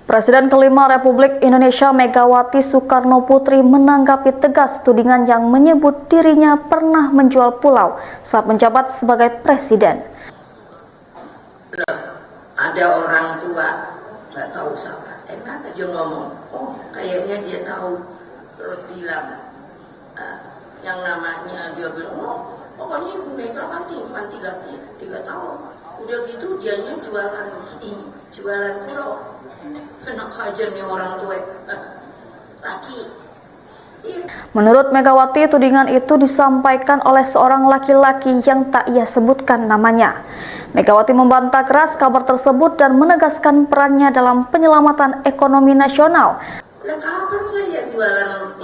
Presiden kelima Republik Indonesia Megawati Soekarno Putri menanggapi tegas tudingan yang menyebut dirinya pernah menjual pulau saat menjabat sebagai presiden. Ada orang tua nggak tahu siapa, enak aja ngomong, oh kayaknya dia tahu, terus bilang yang namanya dia bilang, oh pokoknya Ibu Mega kan cuma 3 tahun, udah gitu dianya jualan pulau. Enak aja nih orang tua laki. Menurut Megawati, tudingan itu disampaikan oleh seorang laki-laki yang tak ia sebutkan namanya. Megawati membantah keras kabar tersebut dan menegaskan perannya dalam penyelamatan ekonomi nasional. Nah, kapan saya jualan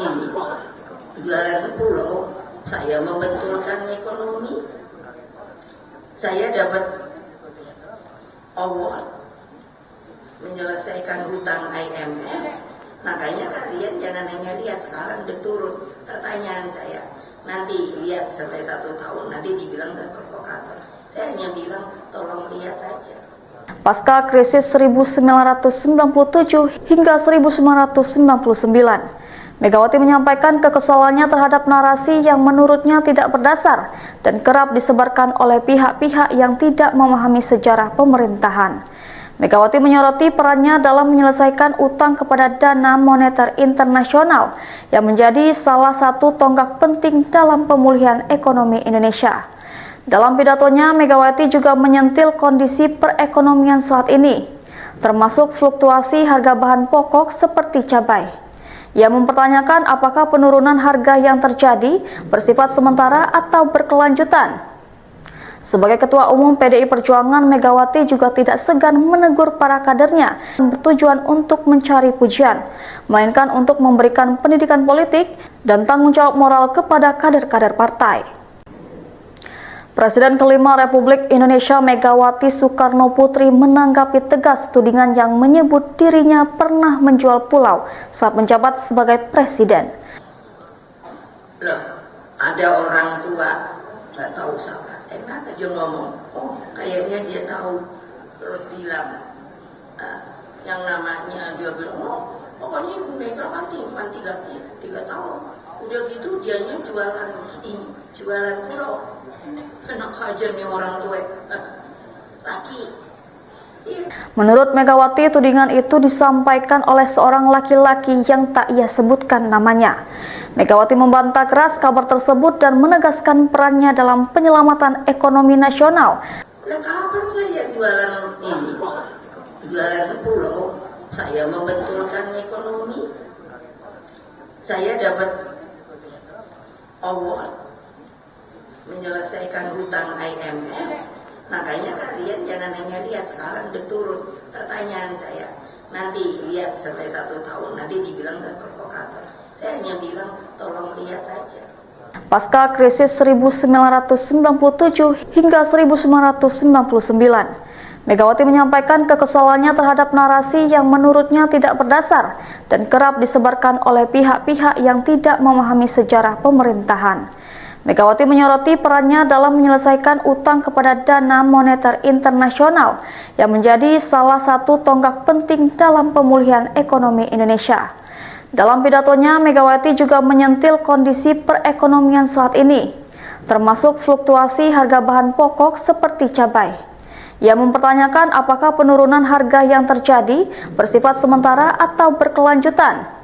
pulau, saya membetulkan ekonomi, saya dapat award menyelesaikan hutang IMF. Makanya kalian jangan hanya lihat sekarang udah turun. Pertanyaan saya, nanti lihat sampai 1 tahun, nanti dibilang saya provokator. Saya hanya bilang tolong lihat aja. Pasca krisis 1997 hingga 1999, Megawati menyampaikan kekesalannya terhadap narasi yang menurutnya tidak berdasar dan kerap disebarkan oleh pihak-pihak yang tidak memahami sejarah pemerintahan. Megawati menyoroti perannya dalam menyelesaikan utang kepada Dana Moneter Internasional yang menjadi salah satu tonggak penting dalam pemulihan ekonomi Indonesia. Dalam pidatonya, Megawati juga menyentil kondisi perekonomian saat ini, termasuk fluktuasi harga bahan pokok seperti cabai. Ia mempertanyakan apakah penurunan harga yang terjadi bersifat sementara atau berkelanjutan. Sebagai Ketua Umum PDI Perjuangan, Megawati juga tidak segan menegur para kadernya bertujuan untuk mencari pujian, melainkan untuk memberikan pendidikan politik dan tanggung jawab moral kepada kader-kader partai. Presiden kelima Republik Indonesia Megawati Soekarno Putri menanggapi tegas tudingan yang menyebut dirinya pernah menjual pulau saat menjabat sebagai presiden. Loh, ada orang tua nggak tahu siapa, enak aja ngomong, oh kayaknya dia tahu, terus bilang yang namanya dia bilang, oh pokoknya Ibu Mega kan cuma 3 tahun, udah gitu dianya jualan pulau. Enak aja nih orang tua laki. Menurut Megawati, tudingan itu disampaikan oleh seorang laki-laki yang tak ia sebutkan namanya. Megawati membantah keras kabar tersebut dan menegaskan perannya dalam penyelamatan ekonomi nasional. Nah, kapan saya jualan pulau, saya membetulkan ekonomi, saya dapat award menyelesaikan hutang IMF. Makanya kalian jangan hanya lihat sekarang udah turun. Pertanyaan saya, nanti lihat sampai 1 tahun, nanti dibilang saya provokator. Saya hanya bilang tolong lihat aja. Pasca krisis 1997 hingga 1999, Megawati menyampaikan kekesalannya terhadap narasi yang menurutnya tidak berdasar dan kerap disebarkan oleh pihak-pihak yang tidak memahami sejarah pemerintahan. Megawati menyoroti perannya dalam menyelesaikan utang kepada Dana Moneter Internasional yang menjadi salah satu tonggak penting dalam pemulihan ekonomi Indonesia. Dalam pidatonya, Megawati juga menyentil kondisi perekonomian saat ini, termasuk fluktuasi harga bahan pokok seperti cabai. Ia mempertanyakan apakah penurunan harga yang terjadi bersifat sementara atau berkelanjutan.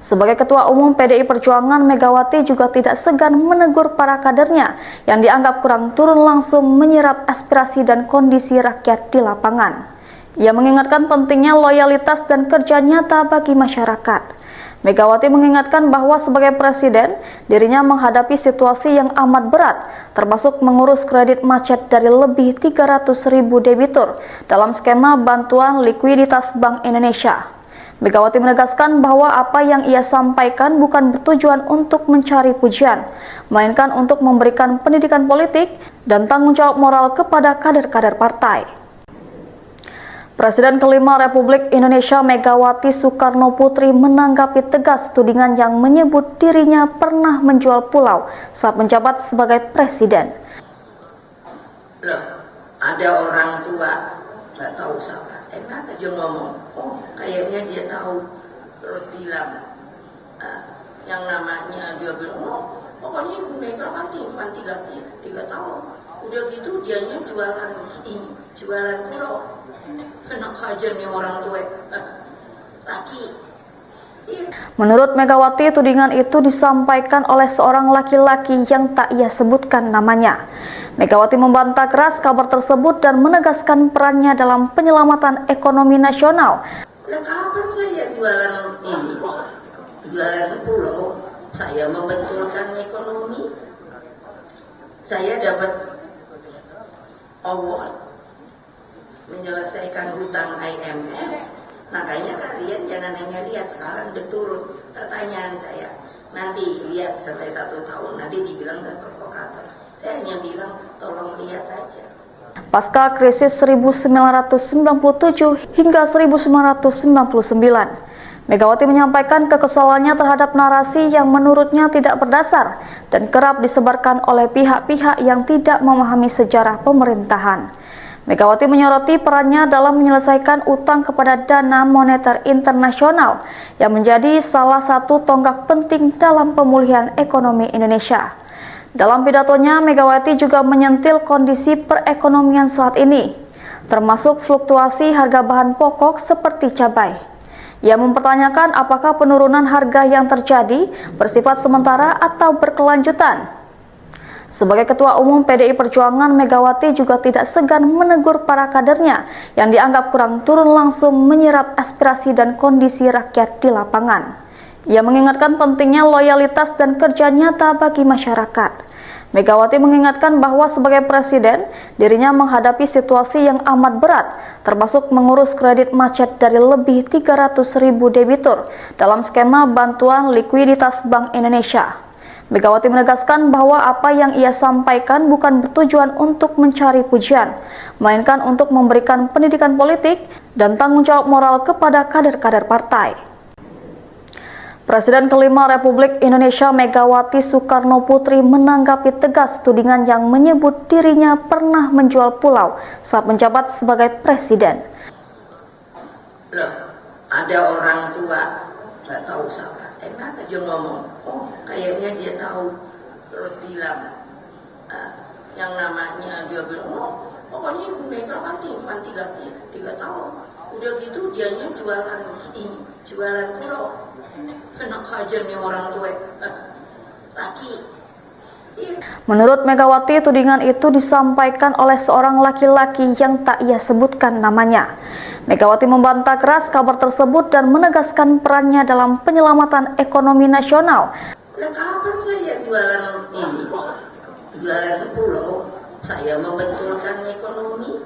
Sebagai Ketua Umum PDI Perjuangan, Megawati juga tidak segan menegur para kadernya yang dianggap kurang turun langsung menyerap aspirasi dan kondisi rakyat di lapangan. Ia mengingatkan pentingnya loyalitas dan kerja nyata bagi masyarakat. Megawati mengingatkan bahwa sebagai presiden, dirinya menghadapi situasi yang amat berat, termasuk mengurus kredit macet dari lebih 300.000 debitur dalam skema bantuan likuiditas Bank Indonesia. Megawati menegaskan bahwa apa yang ia sampaikan bukan bertujuan untuk mencari pujian, melainkan untuk memberikan pendidikan politik dan tanggung jawab moral kepada kader-kader partai. Presiden kelima Republik Indonesia Megawati Soekarno Putri menanggapi tegas tudingan yang menyebut dirinya pernah menjual pulau saat menjabat sebagai presiden. Loh, ada orang tua nggak tahu siapa, enak aja ngomong, oh kayak kayaknya dia tahu, terus bilang yang namanya, dia bilang, oh pokoknya Ibu Mega kan cuma 3 tahun, udah gitu dianya jualan pulau. Enak aja nih orang tua laki. Menurut Megawati, tudingan itu disampaikan oleh seorang laki-laki yang tak ia sebutkan namanya. Megawati membantah keras kabar tersebut dan menegaskan perannya dalam penyelamatan ekonomi nasional. Nah, kapan saya jualan ini? Jualan pulau, saya membetulkan ekonomi. Saya dapat award menyelesaikan hutang IMF. Makanya kalian jangan hanya lihat sekarang udah turun. Pertanyaan saya, nanti lihat sampai 1 tahun, nanti dibilang saya provokator. Saya hanya bilang tolong lihat aja. Pasca krisis 1997 hingga 1999, Megawati menyampaikan kekesalannya terhadap narasi yang menurutnya tidak berdasar dan kerap disebarkan oleh pihak-pihak yang tidak memahami sejarah pemerintahan. Megawati menyoroti perannya dalam menyelesaikan utang kepada Dana Moneter Internasional yang menjadi salah satu tonggak penting dalam pemulihan ekonomi Indonesia. Dalam pidatonya, Megawati juga menyentil kondisi perekonomian saat ini, termasuk fluktuasi harga bahan pokok seperti cabai. Ia mempertanyakan apakah penurunan harga yang terjadi bersifat sementara atau berkelanjutan. Sebagai Ketua Umum PDI Perjuangan, Megawati juga tidak segan menegur para kadernya yang dianggap kurang turun langsung menyerap aspirasi dan kondisi rakyat di lapangan. Ia mengingatkan pentingnya loyalitas dan kerja nyata bagi masyarakat. Megawati mengingatkan bahwa sebagai presiden, dirinya menghadapi situasi yang amat berat, termasuk mengurus kredit macet dari lebih 300.000 debitur dalam skema bantuan likuiditas Bank Indonesia. Megawati menegaskan bahwa apa yang ia sampaikan bukan bertujuan untuk mencari pujian, melainkan untuk memberikan pendidikan politik dan tanggung jawab moral kepada kader-kader partai. Presiden kelima Republik Indonesia Megawati Soekarno Putri menanggapi tegas tudingan yang menyebut dirinya pernah menjual pulau saat menjabat sebagai presiden. Loh, ada orang tua nggak tahu siapa. Enak aja ngomong, oh kayaknya dia tahu, terus bilang yang namanya, dia bilang, oh pokoknya Ibu Mega kan cuma 3 tahun, udah gitu dianya jualan pulau. Enak aja nih orang tua laki. Menurut Megawati, tudingan itu disampaikan oleh seorang laki-laki yang tak ia sebutkan namanya. Megawati membantah keras kabar tersebut dan menegaskan perannya dalam penyelamatan ekonomi nasional. Nah, kapan saya jualan ini? Jualan pulau, saya membetulkan ekonomi.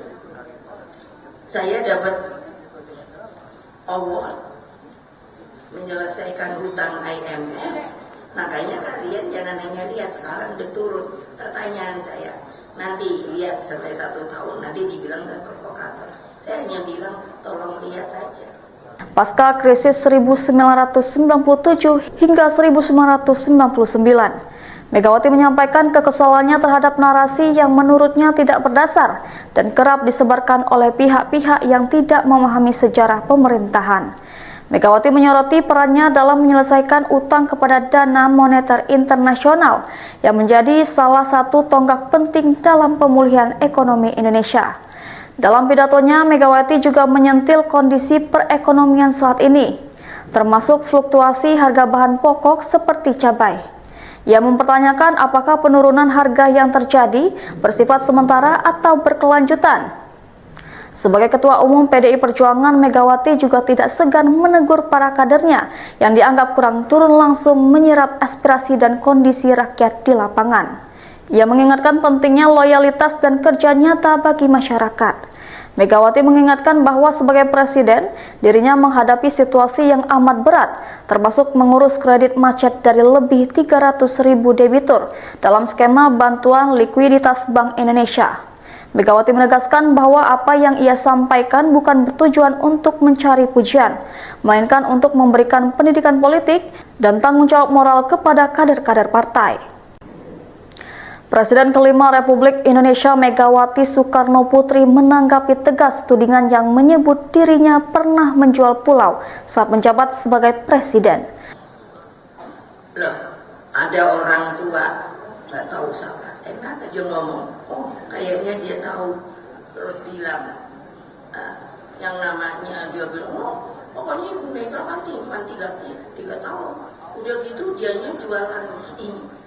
Saya dapat award menyelesaikan hutang IMF. Makanya kalian jangan hanya lihat sekarang udah turun. Pertanyaan saya, nanti lihat sampai 1 tahun, nanti dibilang saya provokator. Saya hanya bilang tolong lihat aja. Pasca krisis 1997 hingga 1999, Megawati menyampaikan kekesalannya terhadap narasi yang menurutnya tidak berdasar dan kerap disebarkan oleh pihak-pihak yang tidak memahami sejarah pemerintahan. Megawati menyoroti perannya dalam menyelesaikan utang kepada Dana Moneter Internasional yang menjadi salah satu tonggak penting dalam pemulihan ekonomi Indonesia. Dalam pidatonya, Megawati juga menyentil kondisi perekonomian saat ini, termasuk fluktuasi harga bahan pokok seperti cabai. Ia mempertanyakan apakah penurunan harga yang terjadi bersifat sementara atau berkelanjutan. Sebagai Ketua Umum PDI Perjuangan, Megawati juga tidak segan menegur para kadernya yang dianggap kurang turun langsung menyerap aspirasi dan kondisi rakyat di lapangan. Ia mengingatkan pentingnya loyalitas dan kerja nyata bagi masyarakat. Megawati mengingatkan bahwa sebagai presiden, dirinya menghadapi situasi yang amat berat, termasuk mengurus kredit macet dari lebih 300.000 debitur dalam skema bantuan likuiditas Bank Indonesia. Megawati menegaskan bahwa apa yang ia sampaikan bukan bertujuan untuk mencari pujian, melainkan untuk memberikan pendidikan politik dan tanggung jawab moral kepada kader-kader partai. Presiden kelima Republik Indonesia Megawati Soekarno Putri menanggapi tegas tudingan yang menyebut dirinya pernah menjual pulau saat menjabat sebagai presiden. Loh, ada orang tua nggak tahu siapa, enak aja ngomong, oh kayaknya dia tahu, terus bilang yang namanya dia bilang, oh pokoknya Ibu Mega kan cuma 3 tahun, udah gitu dianya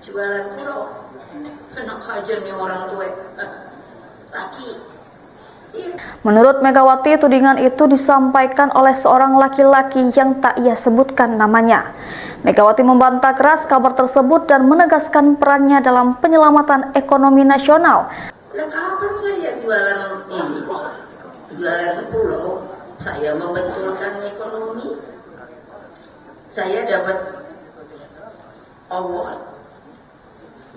jualan pulau. Enak aja nih orang tua laki. Menurut Megawati, tudingan itu disampaikan oleh seorang laki-laki yang tak ia sebutkan namanya. Megawati membantah keras kabar tersebut dan menegaskan perannya dalam penyelamatan ekonomi nasional. Nah, kapan saya jualan ini? Jualan pulau, saya membetulkan ekonomi. Saya dapat award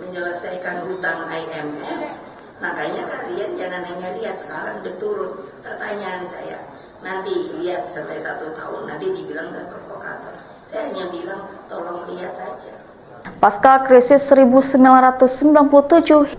menyelesaikan hutang IMF. Makanya kalian jangan hanya lihat sekarang udah turun. Pertanyaan saya, nanti lihat sampai 1 tahun, nanti dibilang saya provokator. Saya hanya bilang tolong lihat aja. Pasca krisis 1997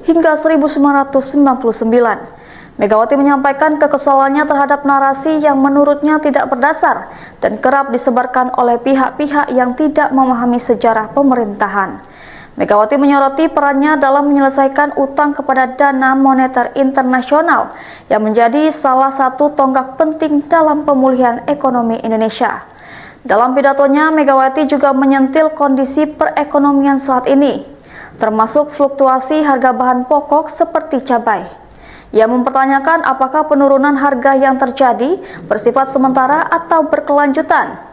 hingga 1999, Megawati menyampaikan kekesalannya terhadap narasi yang menurutnya tidak berdasar dan kerap disebarkan oleh pihak-pihak yang tidak memahami sejarah pemerintahan. Megawati menyoroti perannya dalam menyelesaikan utang kepada Dana Moneter Internasional yang menjadi salah satu tonggak penting dalam pemulihan ekonomi Indonesia. Dalam pidatonya, Megawati juga menyentil kondisi perekonomian saat ini, termasuk fluktuasi harga bahan pokok seperti cabai. Ia mempertanyakan apakah penurunan harga yang terjadi bersifat sementara atau berkelanjutan.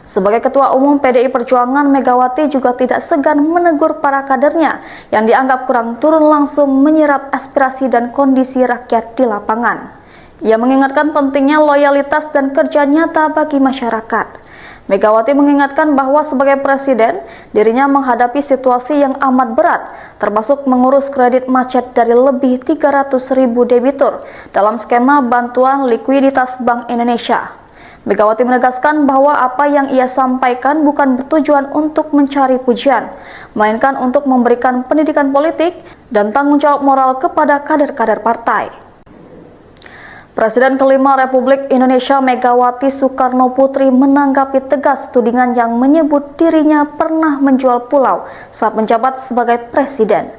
Sebagai Ketua Umum PDI Perjuangan, Megawati juga tidak segan menegur para kadernya yang dianggap kurang turun langsung menyerap aspirasi dan kondisi rakyat di lapangan. Ia mengingatkan pentingnya loyalitas dan kerja nyata bagi masyarakat. Megawati mengingatkan bahwa sebagai presiden, dirinya menghadapi situasi yang amat berat, termasuk mengurus kredit macet dari lebih 300.000 debitur dalam skema bantuan likuiditas Bank Indonesia. Megawati menegaskan bahwa apa yang ia sampaikan bukan bertujuan untuk mencari pujian, melainkan untuk memberikan pendidikan politik dan tanggung jawab moral kepada kader-kader partai. Presiden kelima Republik Indonesia Megawati Soekarno Putri menanggapi tegas tudingan yang menyebut dirinya pernah menjual pulau saat menjabat sebagai presiden.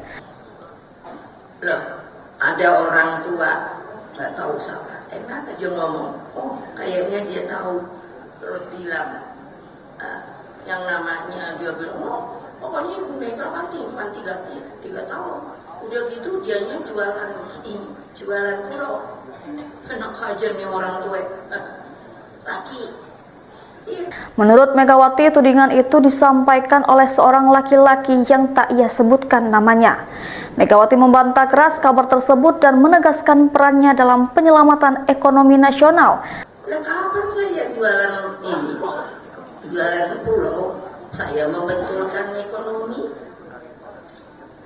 Loh, ada orang tua nggak tahu siapa, enak aja ngomong, oh kayaknya dia tahu, terus bilang yang namanya dia bilang, oh pokoknya Ibu Mega kan cuma 3 tahun, udah gitu dianya jualan pulau. Enak aja nih orang tua laki. Menurut Megawati, tudingan itu disampaikan oleh seorang laki-laki yang tak ia sebutkan namanya. Megawati membantah keras kabar tersebut dan menegaskan perannya dalam penyelamatan ekonomi nasional. Nah, kapan saya jualan ini? Jualan pulau, saya membetulkan ekonomi.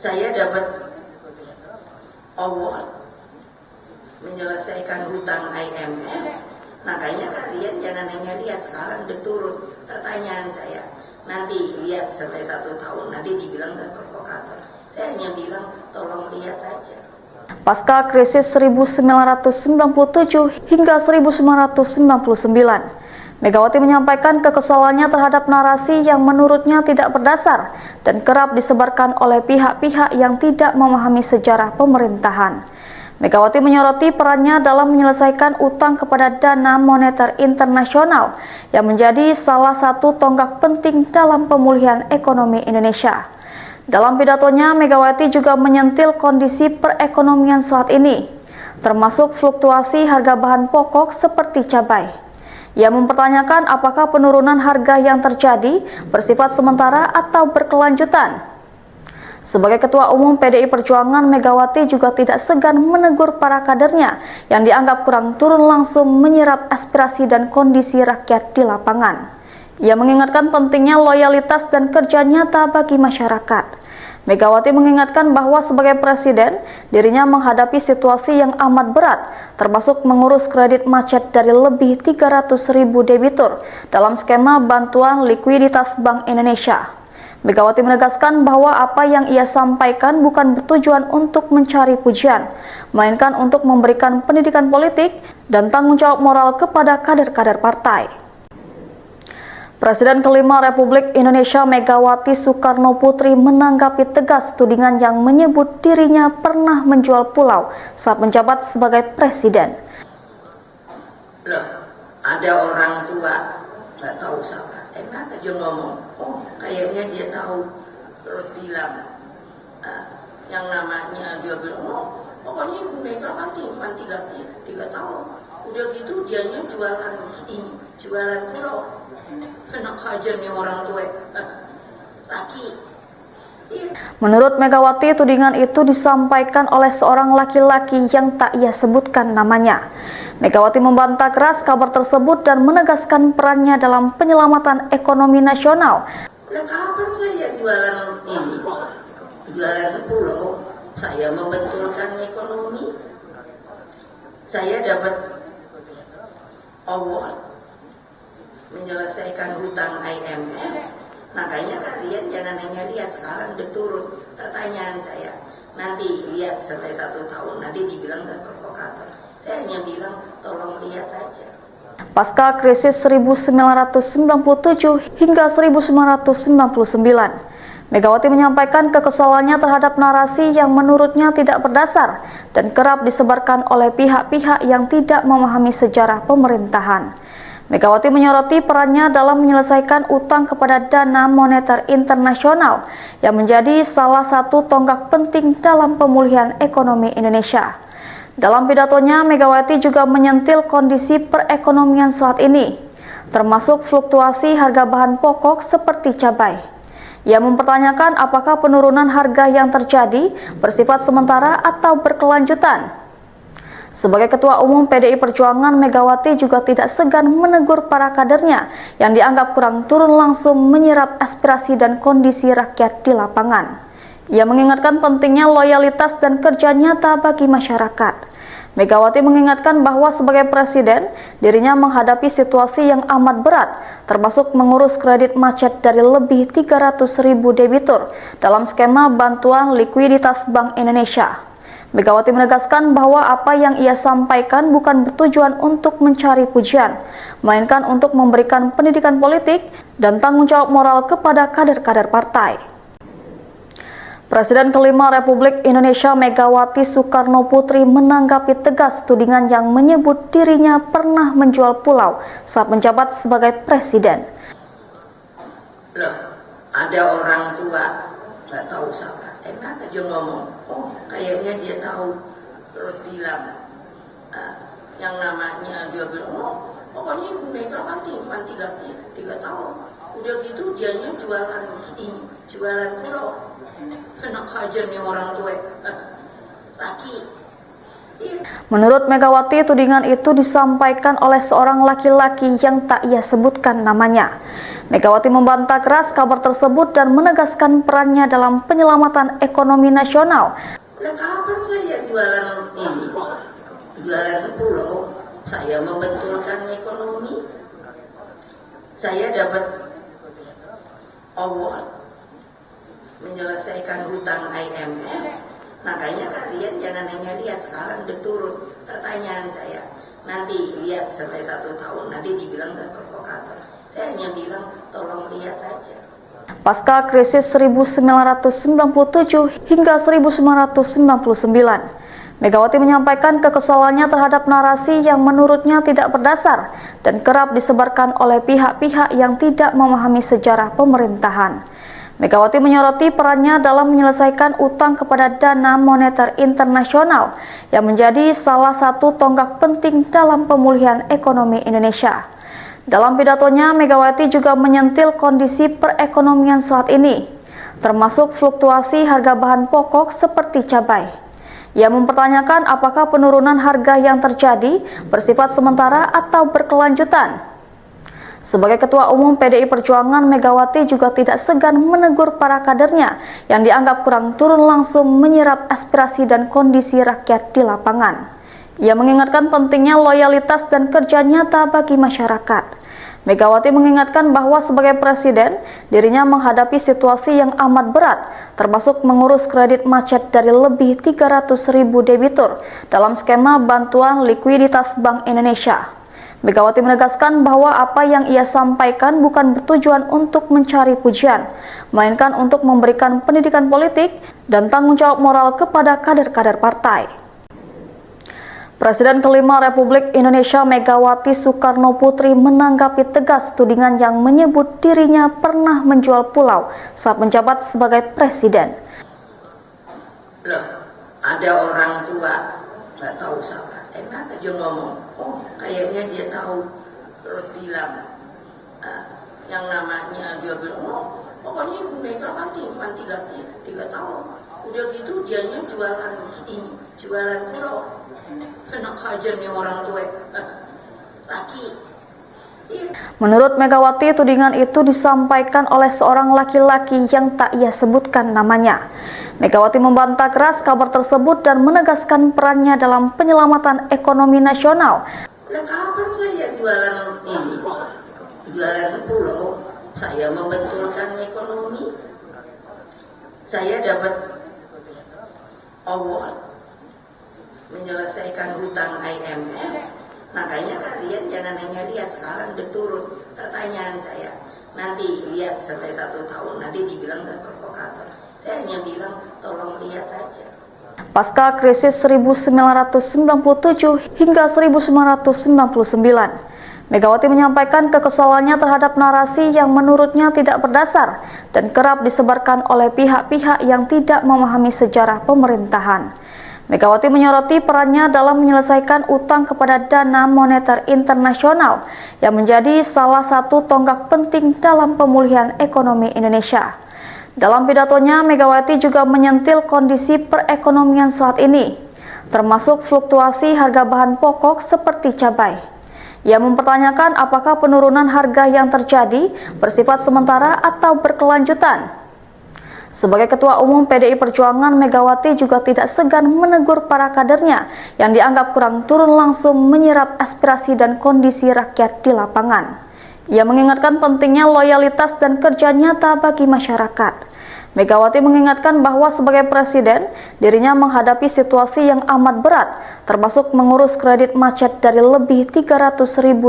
Saya dapat award menyelesaikan hutang IMF. Makanya kalian jangan hanya lihat sekarang udah turun. Pertanyaan saya, nanti lihat sampai 1 tahun, nanti dibilang saya provokator. Saya hanya bilang tolong lihat aja. Pasca krisis 1997 hingga 1999, Megawati menyampaikan kekesalannya terhadap narasi yang menurutnya tidak berdasar dan kerap disebarkan oleh pihak-pihak yang tidak memahami sejarah pemerintahan. Megawati menyoroti perannya dalam menyelesaikan utang kepada Dana Moneter Internasional yang menjadi salah satu tonggak penting dalam pemulihan ekonomi Indonesia. Dalam pidatonya, Megawati juga menyentil kondisi perekonomian saat ini, termasuk fluktuasi harga bahan pokok seperti cabai. Ia mempertanyakan apakah penurunan harga yang terjadi bersifat sementara atau berkelanjutan. Sebagai Ketua Umum PDI Perjuangan, Megawati juga tidak segan menegur para kadernya yang dianggap kurang turun langsung menyerap aspirasi dan kondisi rakyat di lapangan. Ia mengingatkan pentingnya loyalitas dan kerja nyata bagi masyarakat. Megawati mengingatkan bahwa sebagai presiden, dirinya menghadapi situasi yang amat berat, termasuk mengurus kredit macet dari lebih 300.000 debitur dalam skema bantuan likuiditas Bank Indonesia. Megawati menegaskan bahwa apa yang ia sampaikan bukan bertujuan untuk mencari pujian, melainkan untuk memberikan pendidikan politik dan tanggung jawab moral kepada kader-kader partai. Presiden kelima Republik Indonesia Megawati Soekarno Putri menanggapi tegas tudingan yang menyebut dirinya pernah menjual pulau saat menjabat sebagai presiden. Loh, ada orang tua, nggak tahu siapa, enak aja ngomong, oh kayaknya dia tahu, terus bilang, yang namanya dia bilang, oh pokoknya Ibu Mega kan cuma 3 tahun, udah gitu dianya jualan pulau. Enak aja nih orang tua laki. Menurut Megawati, tudingan itu disampaikan oleh seorang laki-laki yang tak ia sebutkan namanya. Megawati membantah keras kabar tersebut dan menegaskan perannya dalam penyelamatan ekonomi nasional. Nah, kapan saya jualan ini? Jualan pulau, saya membetulkan ekonomi. Saya dapat award menyelesaikan hutang IMF. Makanya kalian jangan hanya lihat sekarang udah turun. Pertanyaan saya, nanti lihat sampai 1 tahun, nanti dibilang provokator. Saya hanya bilang tolong lihat aja. Pasca krisis 1997 hingga 1999, Megawati menyampaikan kekesalannya terhadap narasi yang menurutnya tidak berdasar dan kerap disebarkan oleh pihak-pihak yang tidak memahami sejarah pemerintahan. Megawati menyoroti perannya dalam menyelesaikan utang kepada Dana Moneter Internasional yang menjadi salah satu tonggak penting dalam pemulihan ekonomi Indonesia. Dalam pidatonya, Megawati juga menyentil kondisi perekonomian saat ini, termasuk fluktuasi harga bahan pokok seperti cabai. Ia mempertanyakan apakah penurunan harga yang terjadi bersifat sementara atau berkelanjutan. Sebagai Ketua Umum PDI Perjuangan, Megawati juga tidak segan menegur para kadernya yang dianggap kurang turun langsung menyerap aspirasi dan kondisi rakyat di lapangan. Ia mengingatkan pentingnya loyalitas dan kerja nyata bagi masyarakat. Megawati mengingatkan bahwa sebagai presiden, dirinya menghadapi situasi yang amat berat, termasuk mengurus kredit macet dari lebih 300.000 debitur dalam skema bantuan likuiditas Bank Indonesia. Megawati menegaskan bahwa apa yang ia sampaikan bukan bertujuan untuk mencari pujian, melainkan untuk memberikan pendidikan politik dan tanggung jawab moral kepada kader-kader partai. Presiden kelima Republik Indonesia Megawati Soekarno Putri menanggapi tegas tudingan yang menyebut dirinya pernah menjual pulau saat menjabat sebagai presiden. Loh, ada orang tua, nggak tahu siapa, enak aja ngomong, oh kayaknya dia tahu, terus bilang, yang namanya dia bilang, oh pokoknya Ibu Mega kan cuma 3 tahun, udah gitu dianya jualan pulau. Enak aja nih orang tua laki. Menurut Megawati, tudingan itu disampaikan oleh seorang laki-laki yang tak ia sebutkan namanya. Megawati membantah keras kabar tersebut dan menegaskan perannya dalam penyelamatan ekonomi nasional. Nah, kapan saya jualan ini? Jualan pulau, saya membetulkan ekonomi. Saya dapat award menyelesaikan hutang IMF. Makanya kalian jangan hanya lihat sekarang udah turun. Pertanyaan saya, nanti lihat sampai 1 tahun, nanti dibilang provokator. Saya hanya bilang tolong lihat aja. Pasca krisis 1997 hingga 1999, Megawati menyampaikan kekesalannya terhadap narasi yang menurutnya tidak berdasar dan kerap disebarkan oleh pihak-pihak yang tidak memahami sejarah pemerintahan. Megawati menyoroti perannya dalam menyelesaikan utang kepada Dana Moneter Internasional yang menjadi salah satu tonggak penting dalam pemulihan ekonomi Indonesia. Dalam pidatonya, Megawati juga menyentil kondisi perekonomian saat ini, termasuk fluktuasi harga bahan pokok seperti cabai. Ia mempertanyakan apakah penurunan harga yang terjadi bersifat sementara atau berkelanjutan. Sebagai Ketua Umum PDI Perjuangan, Megawati juga tidak segan menegur para kadernya yang dianggap kurang turun langsung menyerap aspirasi dan kondisi rakyat di lapangan. Ia mengingatkan pentingnya loyalitas dan kerja nyata bagi masyarakat. Megawati mengingatkan bahwa sebagai presiden, dirinya menghadapi situasi yang amat berat, termasuk mengurus kredit macet dari lebih 300.000 debitur dalam skema bantuan likuiditas Bank Indonesia. Megawati menegaskan bahwa apa yang ia sampaikan bukan bertujuan untuk mencari pujian, melainkan untuk memberikan pendidikan politik dan tanggung jawab moral kepada kader-kader partai. Presiden kelima Republik Indonesia Megawati Soekarno Putri menanggapi tegas tudingan yang menyebut dirinya pernah menjual pulau saat menjabat sebagai presiden. Loh, ada orang tua nggak tahu siapa, enak aja ngomong, oh kayaknya dia tahu, terus bilang yang namanya dia bilang, oh pokoknya Ibu Mega kan cuma 3 tahun, udah gitu dianya jualan pulau. Enak aja nih orang tua laki. Menurut Megawati, tudingan itu disampaikan oleh seorang laki-laki yang tak ia sebutkan namanya. Megawati membantah keras kabar tersebut dan menegaskan perannya dalam penyelamatan ekonomi nasional. Nah, kapan saya jualan ini? Jualan pulau, saya membetulkan ekonomi. Saya dapat award menyelesaikan hutang IMF. Makanya kalian jangan hanya lihat sekarang udah turun. Pertanyaan saya, nanti lihat sampai 1 tahun, nanti dibilang saya provokator. Saya hanya bilang tolong lihat aja. Pasca krisis 1997 hingga 1999, Megawati menyampaikan kekesalannya terhadap narasi yang menurutnya tidak berdasar dan kerap disebarkan oleh pihak-pihak yang tidak memahami sejarah pemerintahan. Megawati menyoroti perannya dalam menyelesaikan utang kepada Dana Moneter Internasional yang menjadi salah satu tonggak penting dalam pemulihan ekonomi Indonesia. Dalam pidatonya, Megawati juga menyentil kondisi perekonomian saat ini, termasuk fluktuasi harga bahan pokok seperti cabai. Ia mempertanyakan apakah penurunan harga yang terjadi bersifat sementara atau berkelanjutan. Sebagai Ketua Umum PDI Perjuangan, Megawati juga tidak segan menegur para kadernya yang dianggap kurang turun langsung menyerap aspirasi dan kondisi rakyat di lapangan. Ia mengingatkan pentingnya loyalitas dan kerja nyata bagi masyarakat. Megawati mengingatkan bahwa sebagai presiden, dirinya menghadapi situasi yang amat berat, termasuk mengurus kredit macet dari lebih 300.000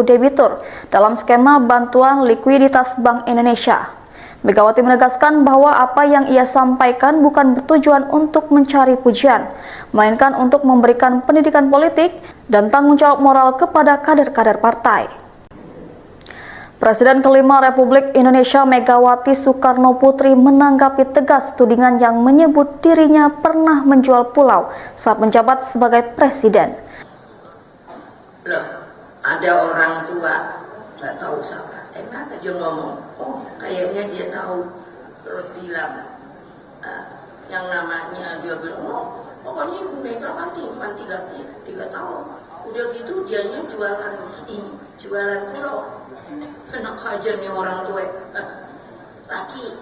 debitur dalam skema bantuan likuiditas Bank Indonesia. Megawati menegaskan bahwa apa yang ia sampaikan bukan bertujuan untuk mencari pujian, melainkan untuk memberikan pendidikan politik dan tanggung jawab moral kepada kader-kader partai. Presiden kelima Republik Indonesia Megawati Soekarno Putri menanggapi tegas tudingan yang menyebut dirinya pernah menjual pulau saat menjabat sebagai presiden. Loh, ada orang tua nggak tahu siapa, enak aja ngomong, oh kayaknya dia tahu, terus bilang yang namanya dia bilang, oh pokoknya Ibu Mega kan cuma 3 tahun, udah gitu dianya jualan pulau. Enak aja nih orang tua laki.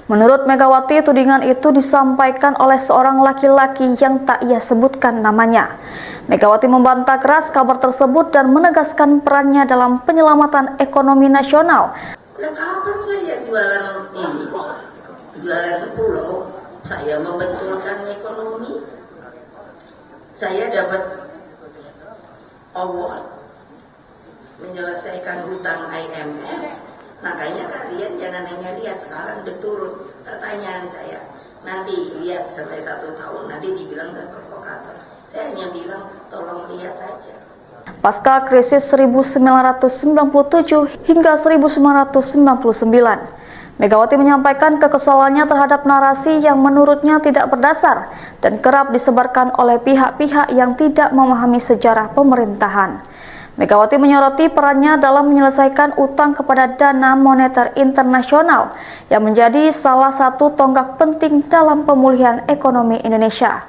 Menurut Megawati, tudingan itu disampaikan oleh seorang laki-laki yang tak ia sebutkan namanya. Megawati membantah keras kabar tersebut dan menegaskan perannya dalam penyelamatan ekonomi nasional. Nah, kapan saya jualan ini? Jualan pulau, saya membetulkan ekonomi. Saya dapat award menyelesaikan hutang IMF. Makanya kalian jangan hanya lihat sekarang udah turun. Pertanyaan saya, nanti lihat sampai 1 tahun, nanti dibilang saya provokator. Saya hanya bilang tolong lihat aja. Pasca krisis 1997 hingga 1999, Megawati menyampaikan kekesalannya terhadap narasi yang menurutnya tidak berdasar dan kerap disebarkan oleh pihak-pihak yang tidak memahami sejarah pemerintahan. Megawati menyoroti perannya dalam menyelesaikan utang kepada Dana Moneter Internasional yang menjadi salah satu tonggak penting dalam pemulihan ekonomi Indonesia.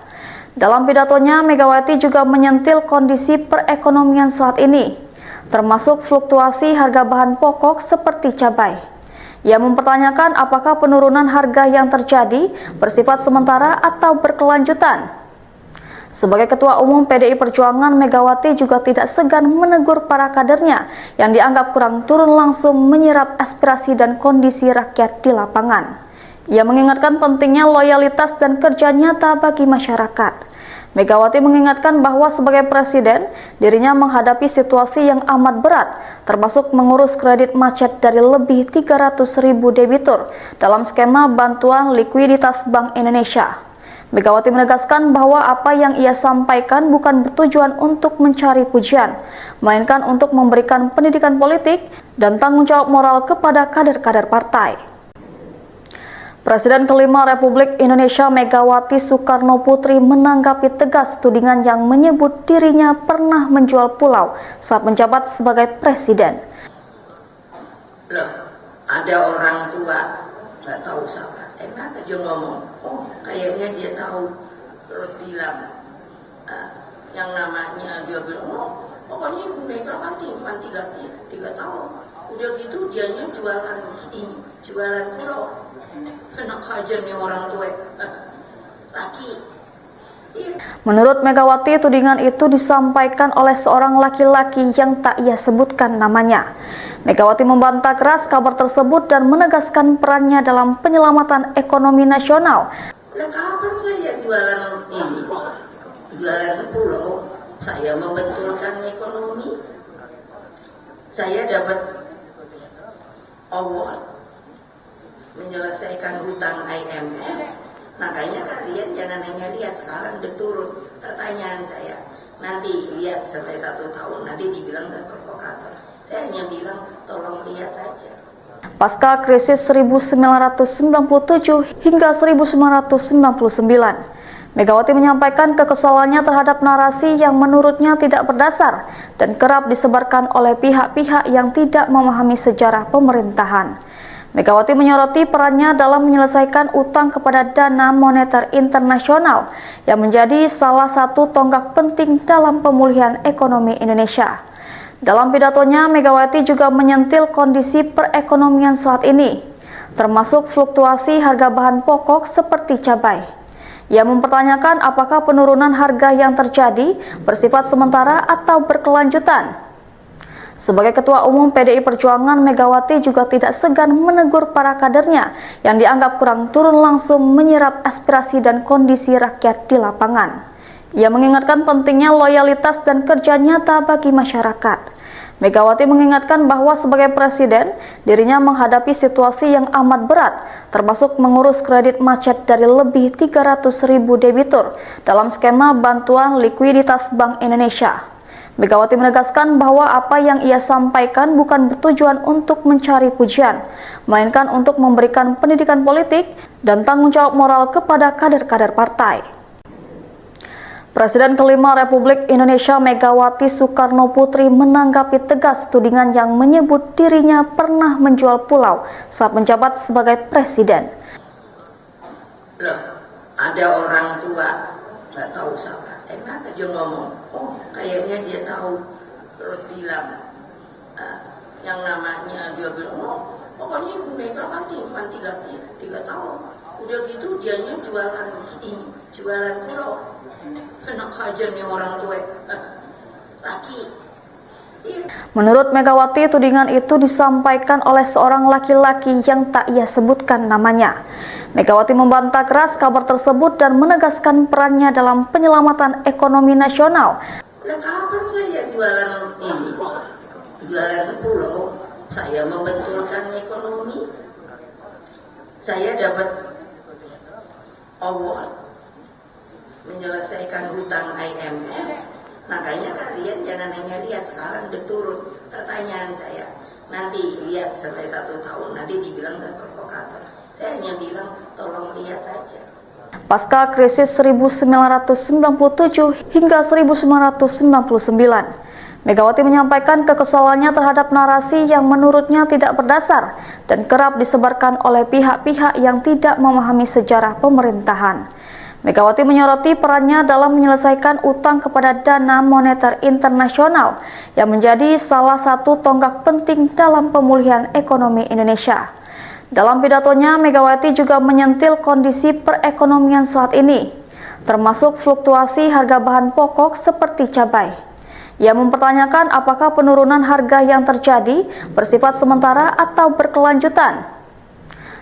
Dalam pidatonya, Megawati juga menyentil kondisi perekonomian saat ini, termasuk fluktuasi harga bahan pokok seperti cabai. Ia mempertanyakan apakah penurunan harga yang terjadi bersifat sementara atau berkelanjutan. Sebagai Ketua Umum PDI Perjuangan, Megawati juga tidak segan menegur para kadernya yang dianggap kurang turun langsung menyerap aspirasi dan kondisi rakyat di lapangan. Ia mengingatkan pentingnya loyalitas dan kerja nyata bagi masyarakat. Megawati mengingatkan bahwa sebagai presiden, dirinya menghadapi situasi yang amat berat, termasuk mengurus kredit macet dari lebih 300.000 debitur dalam skema bantuan likuiditas Bank Indonesia. Megawati menegaskan bahwa apa yang ia sampaikan bukan bertujuan untuk mencari pujian, melainkan untuk memberikan pendidikan politik dan tanggung jawab moral kepada kader-kader partai. Presiden kelima Republik Indonesia Megawati Soekarno Putri menanggapi tegas tudingan yang menyebut dirinya pernah menjual pulau saat menjabat sebagai presiden. Loh, ada orang tua nggak tahu siapa, enak aja ngomong, oh kayaknya dia tahu, terus bilang yang namanya dia bilang, oh pokoknya Ibu Mega kan cuma 3 tahun, udah gitu dianya jualan pulau. Enak aja nih orang tua laki. Menurut Megawati, tudingan itu disampaikan oleh seorang laki-laki yang tak ia sebutkan namanya. Megawati membantah keras kabar tersebut dan menegaskan perannya dalam penyelamatan ekonomi nasional. Nah, kapan saya jualan ini? Jualan pulau, saya membetulkan ekonomi. Saya dapat award menyelesaikan hutang IMF. Makanya kalian jangan hanya lihat sekarang udah turun. Pertanyaan saya, nanti lihat sampai 1 tahun, nanti dibilang provokator. Saya hanya bilang tolong lihat aja. Pasca krisis 1997 hingga 1999, Megawati menyampaikan kekesalannya terhadap narasi yang menurutnya tidak berdasar dan kerap disebarkan oleh pihak-pihak yang tidak memahami sejarah pemerintahan. Megawati menyoroti perannya dalam menyelesaikan utang kepada Dana Moneter Internasional yang menjadi salah satu tonggak penting dalam pemulihan ekonomi Indonesia. Dalam pidatonya, Megawati juga menyentil kondisi perekonomian saat ini, termasuk fluktuasi harga bahan pokok seperti cabai. Ia mempertanyakan apakah penurunan harga yang terjadi bersifat sementara atau berkelanjutan. Sebagai Ketua Umum PDI Perjuangan, Megawati juga tidak segan menegur para kadernya yang dianggap kurang turun langsung menyerap aspirasi dan kondisi rakyat di lapangan. Ia mengingatkan pentingnya loyalitas dan kerja nyata bagi masyarakat. Megawati mengingatkan bahwa sebagai presiden, dirinya menghadapi situasi yang amat berat, termasuk mengurus kredit macet dari lebih 300.000 debitur dalam skema bantuan likuiditas Bank Indonesia. Megawati menegaskan bahwa apa yang ia sampaikan bukan bertujuan untuk mencari pujian, melainkan untuk memberikan pendidikan politik dan tanggung jawab moral kepada kader-kader partai. Presiden kelima Republik Indonesia Megawati Soekarno Putri menanggapi tegas tudingan yang menyebut dirinya pernah menjual pulau saat menjabat sebagai presiden. Loh, ada orang tua nggak tahu siapa, enak aja ngomong, oh kayaknya dia tahu, terus bilang yang namanya dia bilang, oh pokoknya Ibu Mega kan cuma 3 tahun, udah gitu dianya jualan pulau. Enak aja nih orang tua laki. Menurut Megawati, tudingan itu disampaikan oleh seorang laki-laki yang tak ia sebutkan namanya. Megawati membantah keras kabar tersebut dan menegaskan perannya dalam penyelamatan ekonomi nasional. Nah, kapan saya jualan ini? Jualan pulau, saya membetulkan ekonomi. Saya dapat award menyelesaikan hutang IMF. Makanya kalian jangan hanya lihat sekarang udah turun. Pertanyaan saya, nanti lihat sampai 1 tahun, nanti dibilang provokator. Saya hanya bilang tolong lihat aja. Pasca krisis 1997 hingga 1999, Megawati menyampaikan kekesalannya terhadap narasi yang menurutnya tidak berdasar dan kerap disebarkan oleh pihak-pihak yang tidak memahami sejarah pemerintahan. Megawati menyoroti perannya dalam menyelesaikan utang kepada Dana Moneter Internasional yang menjadi salah satu tonggak penting dalam pemulihan ekonomi Indonesia. Dalam pidatonya, Megawati juga menyentil kondisi perekonomian saat ini, termasuk fluktuasi harga bahan pokok seperti cabai. Ia mempertanyakan apakah penurunan harga yang terjadi bersifat sementara atau berkelanjutan.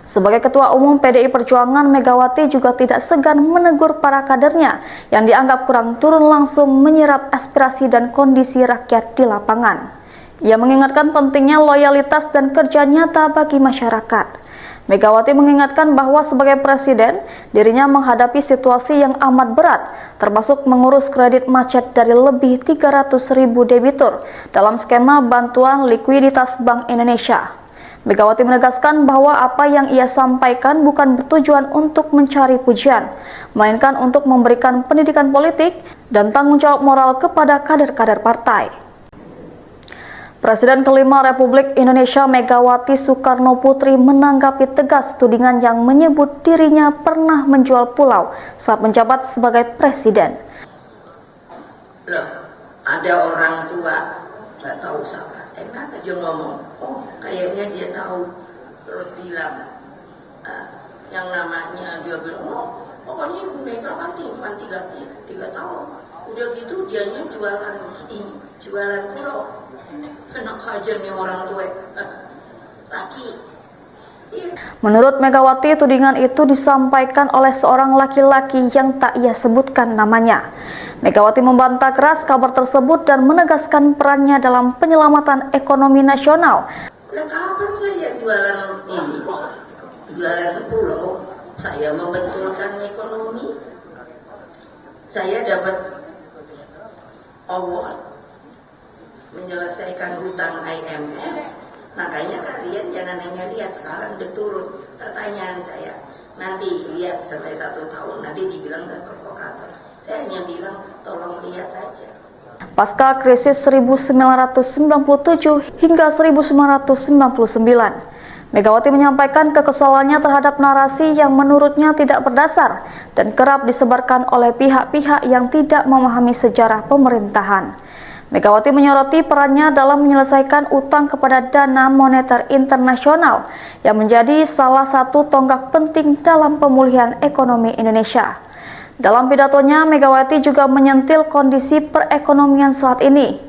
Sebagai Ketua Umum PDI Perjuangan, Megawati juga tidak segan menegur para kadernya yang dianggap kurang turun langsung menyerap aspirasi dan kondisi rakyat di lapangan. Ia mengingatkan pentingnya loyalitas dan kerja nyata bagi masyarakat. Megawati mengingatkan bahwa sebagai presiden, dirinya menghadapi situasi yang amat berat, termasuk mengurus kredit macet dari lebih 300.000 debitur dalam skema bantuan likuiditas Bank Indonesia. Megawati menegaskan bahwa apa yang ia sampaikan bukan bertujuan untuk mencari pujian, melainkan untuk memberikan pendidikan politik dan tanggung jawab moral kepada kader-kader partai. Presiden kelima Republik Indonesia Megawati Soekarno Putri menanggapi tegas tudingan yang menyebut dirinya pernah menjual pulau saat menjabat sebagai presiden. Loh, ada orang tua nggak tahu siapa, enak aja ngomong, oh kayaknya dia tahu, terus bilang yang namanya dia bilang, oh pokoknya Ibu Mega kan cuma 3 tahun, udah gitu dianya jualan pulau. Enak aja nih orang tua laki. Menurut Megawati, tudingan itu disampaikan oleh seorang laki-laki yang tak ia sebutkan namanya. Megawati membantah keras kabar tersebut dan menegaskan perannya dalam penyelamatan ekonomi nasional. Nah, kapan saya jualan ini? Jualan pulau, saya membetulkan ekonomi. Saya dapat award menyelesaikan hutang IMF. Makanya kalian jangan hanya lihat sekarang udah turun. Pertanyaan saya, nanti lihat sampai 1 tahun, nanti dibilang provokator. Saya hanya bilang tolong lihat aja. Pasca krisis 1997 hingga 1999, Megawati menyampaikan kekesalannya terhadap narasi yang menurutnya tidak berdasar dan kerap disebarkan oleh pihak-pihak yang tidak memahami sejarah pemerintahan. Megawati menyoroti perannya dalam menyelesaikan utang kepada Dana Moneter Internasional yang menjadi salah satu tonggak penting dalam pemulihan ekonomi Indonesia. Dalam pidatonya, Megawati juga menyentil kondisi perekonomian saat ini,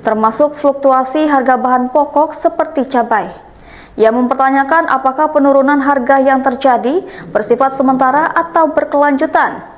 termasuk fluktuasi harga bahan pokok seperti cabai. Ia mempertanyakan apakah penurunan harga yang terjadi bersifat sementara atau berkelanjutan.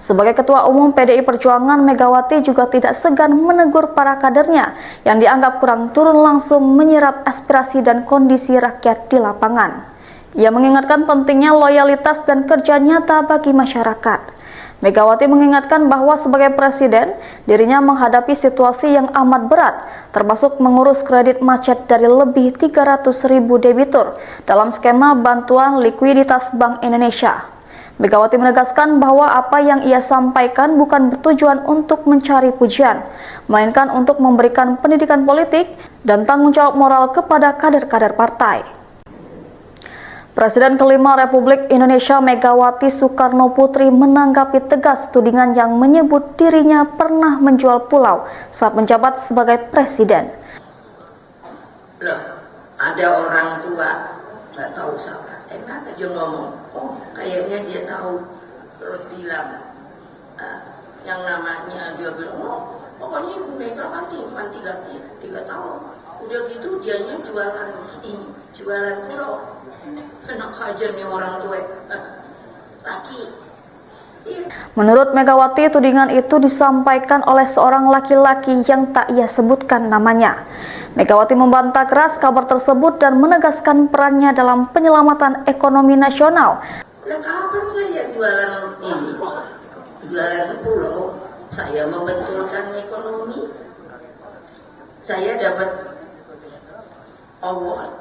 Sebagai Ketua Umum PDI Perjuangan, Megawati juga tidak segan menegur para kadernya yang dianggap kurang turun langsung menyerap aspirasi dan kondisi rakyat di lapangan. Ia mengingatkan pentingnya loyalitas dan kerja nyata bagi masyarakat. Megawati mengingatkan bahwa sebagai presiden, dirinya menghadapi situasi yang amat berat, termasuk mengurus kredit macet dari lebih 300.000 debitur dalam skema bantuan likuiditas Bank Indonesia. Megawati menegaskan bahwa apa yang ia sampaikan bukan bertujuan untuk mencari pujian, melainkan untuk memberikan pendidikan politik dan tanggung jawab moral kepada kader-kader partai. Presiden kelima Republik Indonesia Megawati Soekarno Putri menanggapi tegas tudingan yang menyebut dirinya pernah menjual pulau saat menjabat sebagai presiden. Loh, ada orang tua nggak tahu siapa, enak aja ngomong, oh kayaknya dia tahu, terus bilang yang namanya dia bilang, oh pokoknya Ibu Mega kan cuma 3 tahun, udah gitu dianya jualan pulau. Enak aja nih orang tua laki. Menurut Megawati, tudingan itu disampaikan oleh seorang laki-laki yang tak ia sebutkan namanya. Megawati membantah keras kabar tersebut dan menegaskan perannya dalam penyelamatan ekonomi nasional. Nah, kapan saya jualan ini? Jualan pulau, saya membetulkan ekonomi. Saya dapat award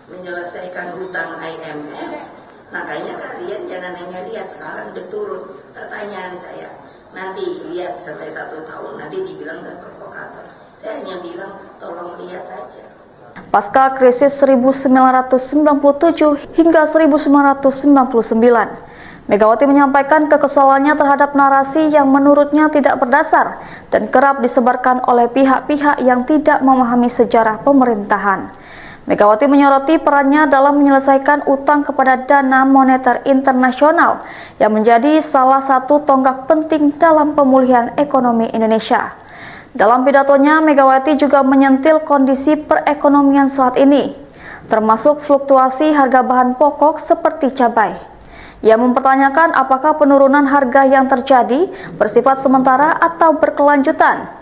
menyelesaikan hutang IMF. Makanya kalian jangan hanya lihat sekarang udah turun. Pertanyaan saya, nanti lihat sampai 1 tahun, nanti dibilang provokator. Saya hanya bilang tolong lihat aja. Pasca krisis 1997 hingga 1999, Megawati menyampaikan kekesalannya terhadap narasi yang menurutnya tidak berdasar dan kerap disebarkan oleh pihak-pihak yang tidak memahami sejarah pemerintahan. Megawati menyoroti perannya dalam menyelesaikan utang kepada Dana Moneter Internasional yang menjadi salah satu tonggak penting dalam pemulihan ekonomi Indonesia. Dalam pidatonya, Megawati juga menyentil kondisi perekonomian saat ini, termasuk fluktuasi harga bahan pokok seperti cabai. Ia mempertanyakan apakah penurunan harga yang terjadi bersifat sementara atau berkelanjutan.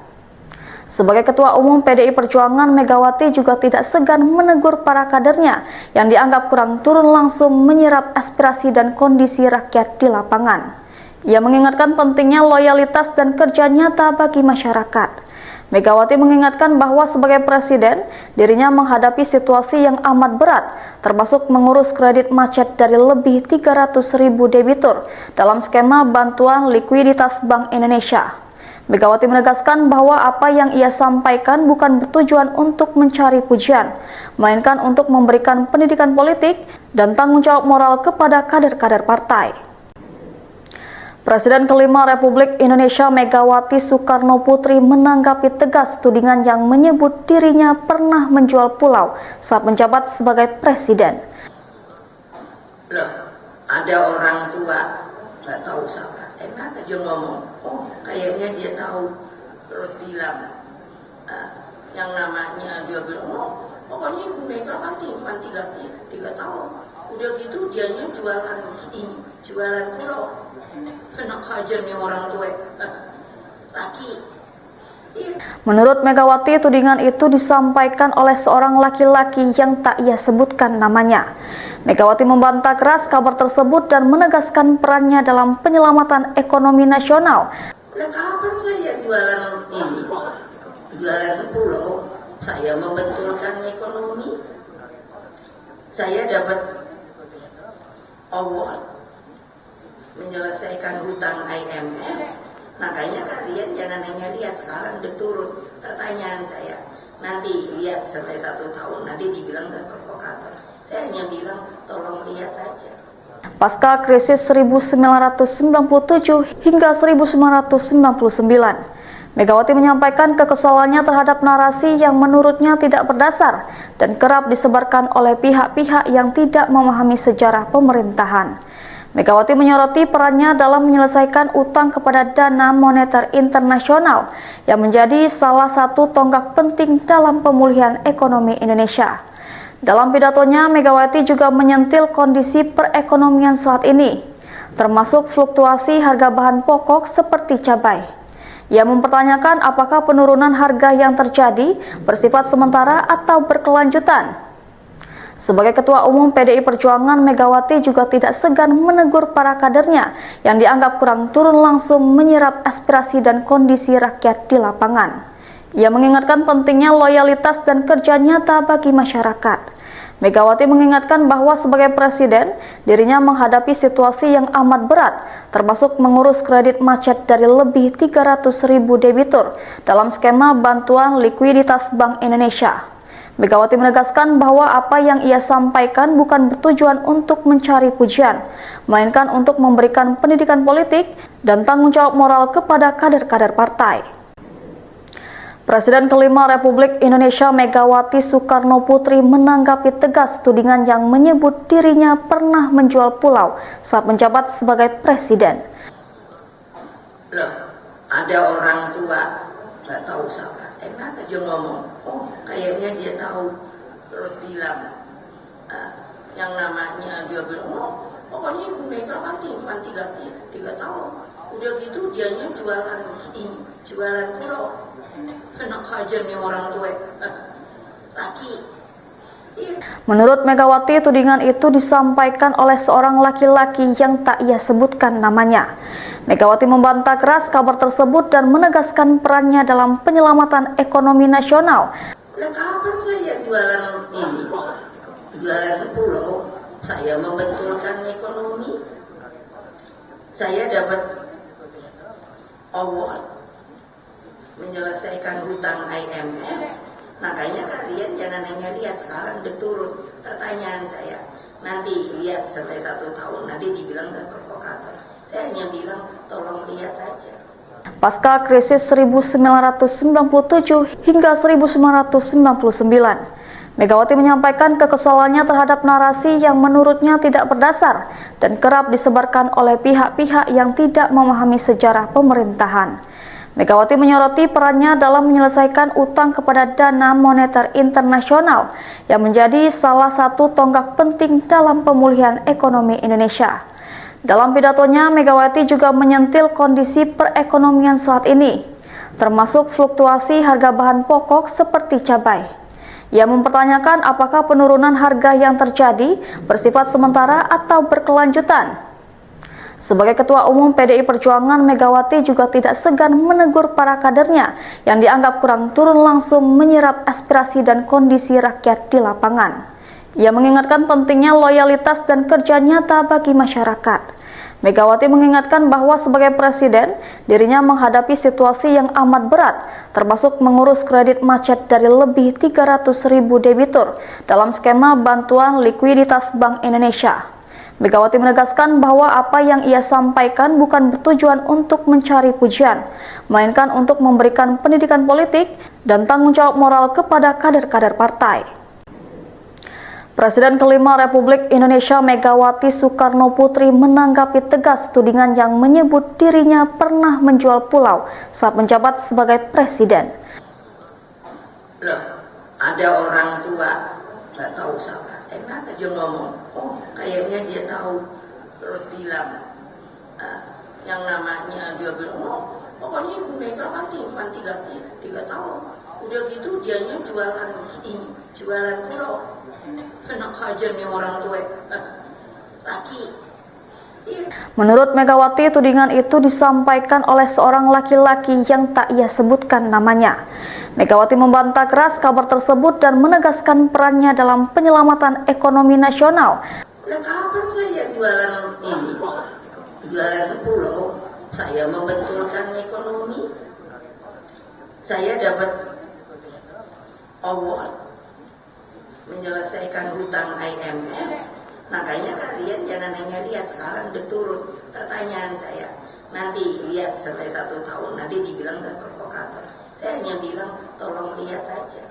Sebagai Ketua Umum PDI Perjuangan, Megawati juga tidak segan menegur para kadernya yang dianggap kurang turun langsung menyerap aspirasi dan kondisi rakyat di lapangan. Ia mengingatkan pentingnya loyalitas dan kerja nyata bagi masyarakat. Megawati mengingatkan bahwa sebagai presiden, dirinya menghadapi situasi yang amat berat, termasuk mengurus kredit macet dari lebih 300.000 debitur dalam skema bantuan likuiditas Bank Indonesia. Megawati menegaskan bahwa apa yang ia sampaikan bukan bertujuan untuk mencari pujian, melainkan untuk memberikan pendidikan politik dan tanggung jawab moral kepada kader-kader partai. Presiden kelima Republik Indonesia Megawati Soekarno Putri menanggapi tegas tudingan yang menyebut dirinya pernah menjual pulau saat menjabat sebagai presiden. Loh, ada orang tua nggak tahu siapa, enak aja ngomong, oh kayaknya dia tahu, terus bilang yang namanya, dia bilang, oh pokoknya Ibu Mega kan cuma 3 tahun, udah gitu dianya jualan ini, jualan pulau, enak aja nih orang tua, laki. Menurut Megawati, tudingan itu disampaikan oleh seorang laki-laki yang tak ia sebutkan namanya. Megawati membantah keras kabar tersebut dan menegaskan perannya dalam penyelamatan ekonomi nasional. Nah, kapan saya jualan ini? Jualan pulau, saya membetulkan ekonomi. Saya dapat award menyelesaikan hutang IMF. Makanya kalian jangan hanya lihat sekarang udah turun. Pertanyaan saya, nanti lihat sampai 1 tahun, nanti dibilang provokator. Saya hanya bilang tolong lihat aja. Pasca krisis 1997 hingga 1999, Megawati menyampaikan kekesalannya terhadap narasi yang menurutnya tidak berdasar dan kerap disebarkan oleh pihak-pihak yang tidak memahami sejarah pemerintahan. Megawati menyoroti perannya dalam menyelesaikan utang kepada Dana Moneter Internasional yang menjadi salah satu tonggak penting dalam pemulihan ekonomi Indonesia. Dalam pidatonya, Megawati juga menyentil kondisi perekonomian saat ini, termasuk fluktuasi harga bahan pokok seperti cabai. Ia mempertanyakan apakah penurunan harga yang terjadi bersifat sementara atau berkelanjutan. Sebagai Ketua Umum PDI Perjuangan, Megawati juga tidak segan menegur para kadernya yang dianggap kurang turun langsung menyerap aspirasi dan kondisi rakyat di lapangan. Ia mengingatkan pentingnya loyalitas dan kerja nyata bagi masyarakat. Megawati mengingatkan bahwa sebagai presiden, dirinya menghadapi situasi yang amat berat, termasuk mengurus kredit macet dari lebih 300.000 debitur dalam skema bantuan likuiditas Bank Indonesia. Megawati menegaskan bahwa apa yang ia sampaikan bukan bertujuan untuk mencari pujian, melainkan untuk memberikan pendidikan politik dan tanggung jawab moral kepada kader-kader partai. Presiden kelima Republik Indonesia Megawati Soekarno Putri menanggapi tegas tudingan yang menyebut dirinya pernah menjual pulau saat menjabat sebagai presiden. Loh, ada orang tua nggak tahu siapa, enak aja ngomong, oh kayaknya dia tahu, terus bilang yang namanya, dia bilang, oh pokoknya Ibu Mega kan cuma 3 tahun, udah gitu dianya jualan ini, jualan pulau, enak aja nih orang tua, laki. Menurut Megawati, tudingan itu disampaikan oleh seorang laki-laki yang tak ia sebutkan namanya. Megawati membantah keras kabar tersebut dan menegaskan perannya dalam penyelamatan ekonomi nasional. Nah, kapan saya jualan ini? Jualan pulau, saya membetulkan ekonomi. Saya dapat award menyelesaikan hutang IMF. Makanya kalian jangan hanya lihat sekarang udah turun. Pertanyaan saya, nanti lihat sampai 1 tahun, nanti dibilang provokator. Saya hanya bilang tolong lihat aja. Pasca krisis 1997 hingga 1999, Megawati menyampaikan kekesalannya terhadap narasi yang menurutnya tidak berdasar dan kerap disebarkan oleh pihak-pihak yang tidak memahami sejarah pemerintahan. Megawati menyoroti perannya dalam menyelesaikan utang kepada Dana Moneter Internasional yang menjadi salah satu tonggak penting dalam pemulihan ekonomi Indonesia. Dalam pidatonya, Megawati juga menyentil kondisi perekonomian saat ini, termasuk fluktuasi harga bahan pokok seperti cabai. Ia mempertanyakan apakah penurunan harga yang terjadi bersifat sementara atau berkelanjutan. Sebagai Ketua Umum PDI Perjuangan, Megawati juga tidak segan menegur para kadernya yang dianggap kurang turun langsung menyerap aspirasi dan kondisi rakyat di lapangan. Ia mengingatkan pentingnya loyalitas dan kerja nyata bagi masyarakat. Megawati mengingatkan bahwa sebagai presiden, dirinya menghadapi situasi yang amat berat, termasuk mengurus kredit macet dari lebih 300.000 debitur dalam skema bantuan likuiditas Bank Indonesia. Megawati menegaskan bahwa apa yang ia sampaikan bukan bertujuan untuk mencari pujian, melainkan untuk memberikan pendidikan politik dan tanggung jawab moral kepada kader-kader partai. Presiden kelima Republik Indonesia Megawati Soekarno Putri menanggapi tegas tudingan yang menyebut dirinya pernah menjual pulau saat menjabat sebagai presiden. Loh, ada orang tua nggak tahu siapa, enak aja ngomong, oh kayaknya dia tahu, terus bilang yang namanya dia bilang, oh pokoknya Ibu Mega kan cuma 3 tahun, udah gitu dianya jualan pulau. Enak aja nih orang tua laki. Menurut Megawati, tudingan itu disampaikan oleh seorang laki-laki yang tak ia sebutkan namanya. Megawati membantah keras kabar tersebut dan menegaskan perannya dalam penyelamatan ekonomi nasional. Nah, kapan saya jualan ini? Jualan pulau, saya membetulkan ekonomi. Saya dapat award menyelesaikan hutang IMF. Makanya kalian jangan hanya lihat sekarang udah turun. Pertanyaan saya, nanti lihat sampai 1 tahun, nanti dibilang provokator. Saya hanya bilang tolong lihat aja.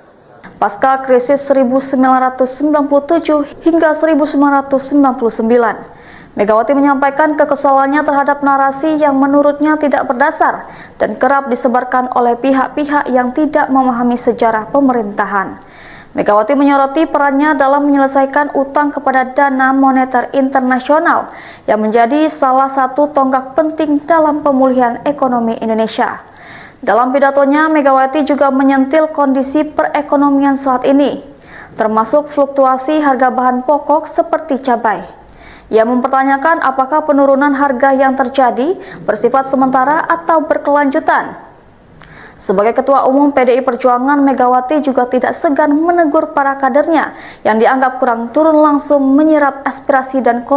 Pasca krisis 1997 hingga 1999, Megawati menyampaikan kekesalannya terhadap narasi yang menurutnya tidak berdasar dan kerap disebarkan oleh pihak-pihak yang tidak memahami sejarah pemerintahan. Megawati menyoroti perannya dalam menyelesaikan utang kepada Dana Moneter Internasional yang menjadi salah satu tonggak penting dalam pemulihan ekonomi Indonesia. Dalam pidatonya, Megawati juga menyentil kondisi perekonomian saat ini, termasuk fluktuasi harga bahan pokok seperti cabai. Ia mempertanyakan apakah penurunan harga yang terjadi bersifat sementara atau berkelanjutan. Sebagai Ketua Umum PDI Perjuangan, Megawati juga tidak segan menegur para kadernya yang dianggap kurang turun langsung menyerap aspirasi dan kondisi